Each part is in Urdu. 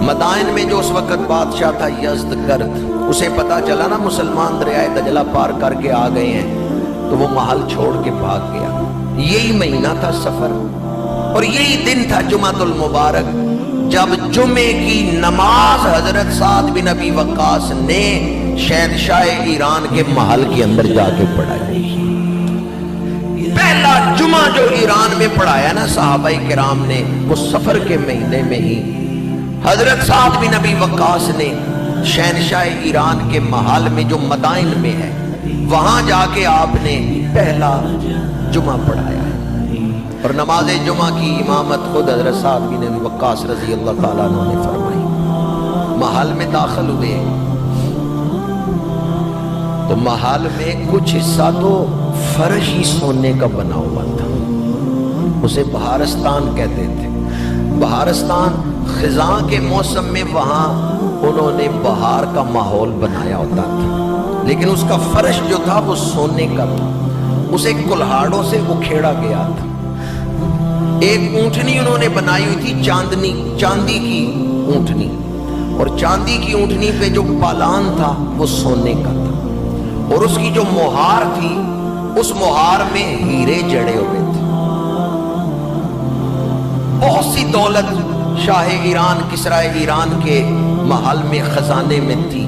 مدائن میں جو اس وقت بادشاہ تھا یزدگرد، اسے پتا چلا نا مسلمان دریائے دجلہ پار کر کے آ گئے ہیں، تو وہ محل چھوڑ کے بھاگ گیا۔ یہی مہینہ تھا سفر، اور یہی دن تھا جمعۃ المبارک، جب جمعے کی نماز حضرت سعد بن ابی وقاص نے شہنشاہ ایران کے محل کے اندر جا کے پڑھائی۔ پہلا جمعہ جو ایران میں پڑھایا نا صحابہ کرام نے، وہ سفر کے مہینے میں ہی حضرت سعد بن ابی وقاص نے شہنشاہ ایران کے محل میں جو مدائن میں ہے، وہاں جا کے آپ نے پہلا جمعہ پڑھایا ہے۔ اور نماز جمعہ کی امامت خود حضرت سعد بن ابی وقاص رضی اللہ تعالیٰ عنہ نے فرمائی۔ محل میں داخل ہوئے تو محل میں کچھ حصہ تو فرش ہی سونے کا بنا ہوا تھا، اسے بہارستان کہتے تھے۔ بہارستان خزاں کے موسم میں وہاں انہوں نے بہار کا ماحول بنایا ہوتا تھا، لیکن اس کا فرش جو تھا وہ سونے کا تھا، اسے کلہاڑوں سے اکھیڑا گیا تھا۔ ایک اونٹنی انہوں نے بنائی ہوئی تھی چاندی کی اونٹنی، اور چاندی کی اونٹنی پہ جو پالان تھا وہ سونے کا تھا، اور اس کی جو مہار تھی اس مہار میں ہیرے جڑے ہوئے تھے۔ بہت سی دولت شاہ ایران کسرا ایران کے محل میں خزانے میں تھی۔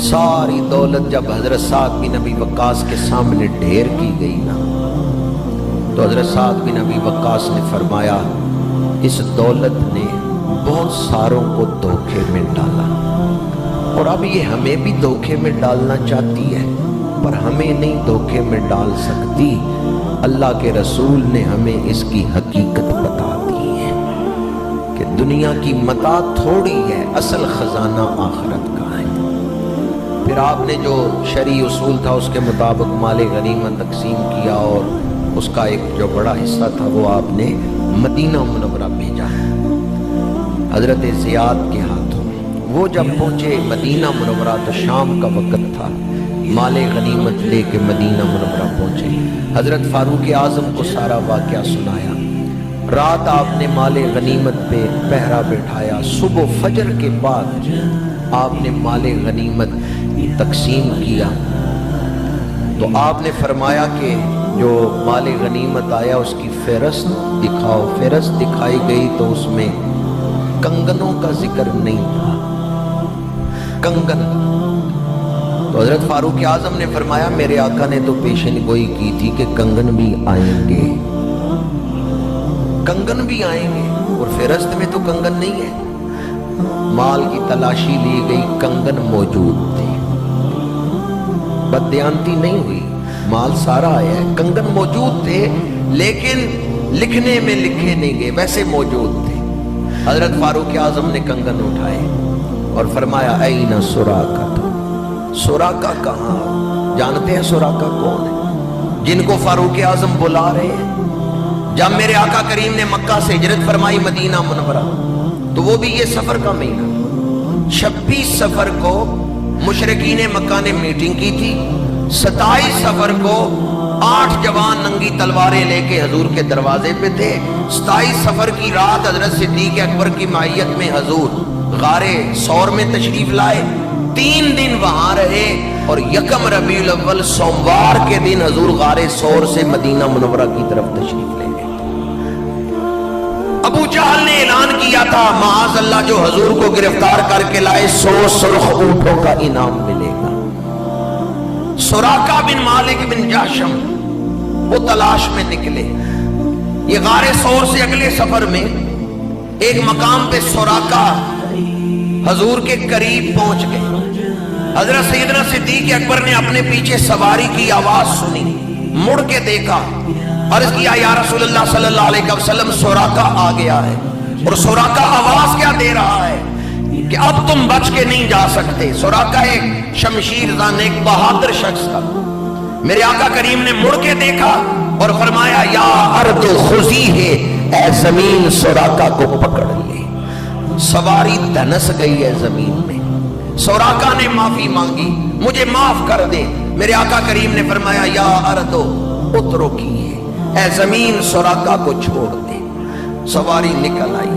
ساری دولت جب حضرت سعد بن ابی وقاص کے سامنے ڈھیر کی گئی نا، تو حضرت سعد بن ابی وقاص نے فرمایا، اس دولت نے بہت ساروں کو دھوکے میں ڈالا، اور اب یہ ہمیں بھی دھوکے میں ڈالنا چاہتی ہے، پر ہمیں نہیں دھوکے میں ڈال سکتی۔ اللہ کے رسول نے ہمیں اس کی حقیقت بتا دی ہے کہ دنیا کی متاع تھوڑی ہے، اصل خزانہ آخرت کا ہے۔ پھر آپ نے جو شرعی اصول تھا اس کے مطابق مال غنیمت تقسیم کیا، اور اس کا ایک جو بڑا حصہ تھا وہ آپ نے مدینہ منورہ بھیجا حضرت زیاد کے ہاتھوں۔ وہ جب پہنچے مدینہ منورہ تو شام کا وقت تھا، مال غنیمت لے کے مدینہ منورہ پہنچے، حضرت فاروق اعظم کو سارا واقعہ سنایا۔ رات آپ نے مال غنیمت پہ پہرا بٹھایا، صبح فجر کے بعد آپ نے مال غنیمت تقسیم کیا، تو آپ نے فرمایا کہ جو مال غنیمت آیا اس کی فہرست دکھاؤ۔ فہرست دکھائی گئی تو اس میں کنگنوں کا ذکر نہیں تھا، کنگن۔ تو حضرت فاروق اعظم نے فرمایا، میرے آقا نے تو پیشن گوئی کی تھی کہ کنگن بھی آئیں گے، کنگن بھی آئیں گے، اور فہرست میں تو کنگن نہیں ہے۔ مال کی تلاشی لی گئی، کنگن موجود تھے، بددیانتی نہیں ہوئی، مال سارا آیا ہے، کنگن موجود تھے، لیکن لکھنے میں لکھے نہیں گئے، ویسے موجود تھے۔ حضرت فاروق اعظم نے کنگن اٹھائے اور فرمایا، این سراقہ، سراقہ کہاں؟ جانتے ہیں سراقہ کون ہے؟ جن کو فاروق اعظم بلا رہے ہیں۔ جب میرے آقا کریم نے مکہ سے ہجرت فرمائی مدینہ منورہ، تو وہ بھی یہ سفر کا مہینہ، 26 سفر کو مشرکین مکہ نے میٹنگ کی تھی، 27 سفر کو 8 جوان ننگی تلواریں لے کے حضور کے دروازے پہ تھے۔ 27 سفر کی رات حضرت صدیق اکبر کی معیت میں حضور غار ثور میں تشریف لائے، 3 دن وہاں رہے، اور یکم ربیع الاول سوموار کے دن حضور غار ثور سے مدینہ منورہ کی طرف تشریف لے گئے۔ ابو جہل نے اعلان کیا تھا، معاذ اللہ جو حضور کو گرفتار کر کے لائے 100 سرخ اونٹوں کا انعام ملے گا۔ سراقہ بن مالک بن جاشم وہ تلاش میں نکلے۔ یہ غار ثور سے اگلے سفر میں ایک مقام پہ سراقہ حضور کے قریب پہنچ گئے۔ حضرت سیدنا صدیق اکبر نے اپنے پیچھے سواری کی آواز سنی، مڑ کے دیکھا، عرض کیا، یا رسول اللہ صلی اللہ علیہ وسلم، سراقہ آ گیا ہے۔ اور سراقہ آواز کیا دے رہا ہے کہ اب تم بچ کے نہیں جا سکتے۔ سراقہ ایک شمشیر زن، ایک بہادر شخص تھا۔ میرے آقا کریم نے مڑ کے دیکھا اور فرمایا، یا ارض خذی ہے، اے زمین سراقہ کو پکڑ لے۔ سواری دھنس گئی ہے زمین میں۔ سراقہ نے معافی مانگی، مجھے معاف کر دے۔ میرے آقا کریم نے فرمایا، یا ارض اترکی ہے، اے زمین سراقہ کو چھوڑ دے۔ سواری نکل آئی،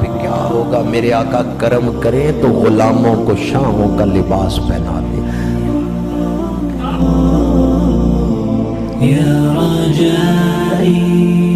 پہ کیا ہوگا؟ میرے آقا کرم کریں تو غلاموں کو شاہوں کا لباس پہنا دیں. یا رجائی